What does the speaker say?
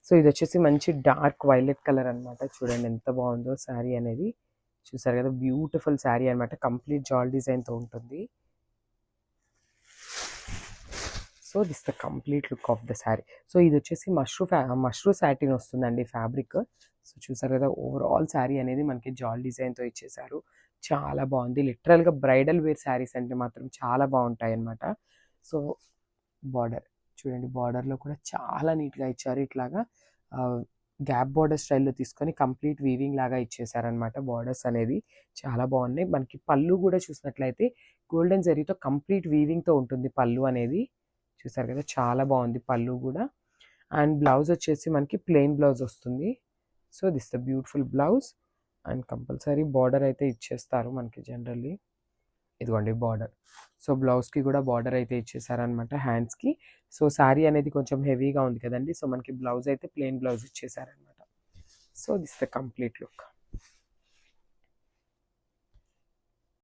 So ఇది వచ్చేసి మంచి డార్క్ వైలెట్ కలర్ అనమాట. చూడండి ఎంత బాగుందో శారీ అనేది. చూసారు కదా, బ్యూటిఫుల్ శారీ అనమాట. కంప్లీట్ జాల్ డిజైన్తో ఉంటుంది. So this the complete look of the sari. So ఇది వచ్చేసి మష్రూ సాటిన్ వస్తుందండి ఫ్యాబ్రిక్. సో చూసారు కదా, ఓవరాల్ శారీ అనేది మనకి జాల్ డిజైన్తో ఇచ్చేసారు. చాలా బాగుంది. లిటరల్గా బ్రైడల్ వేర్ శారీస్ అంటే మాత్రం చాలా బాగుంటాయి అనమాట. సో బార్డర్ చూడండి, బార్డర్లో కూడా చాలా నీట్గా ఇచ్చారు. ఇట్లాగా గ్యాప్ బార్డర్ స్టైల్లో తీసుకొని కంప్లీట్ వీవింగ్ లాగా ఇచ్చేసారనమాట. బార్డర్స్ అనేది చాలా బాగున్నాయి. మనకి పళ్ళు కూడా చూసినట్లయితే గోల్డెన్ జరీతో కంప్లీట్ వీవింగ్తో ఉంటుంది పళ్ళు అనేది. చూసారు కదా, చాలా బాగుంది పళ్ళు కూడా. అండ్ బ్లౌజ్ వచ్చేసి మనకి ప్లెయిన్ బ్లౌజ్ వస్తుంది. So this the beautiful blouse. And compulsory border అయితే ఇచ్చేస్తారు మనకి జనరల్లీ. ఇదిగోండి బార్డర్. సో బ్లౌజ్కి కూడా బార్డర్ అయితే ఇచ్చేసారనమాట హ్యాండ్స్కి. సో శారీ అనేది కొంచెం హెవీగా ఉంది కదండి. సో మనకి బ్లౌజ్ అయితే ప్లెయిన్ బ్లౌజ్ ఇచ్చేసారనమాట. So this the complete look.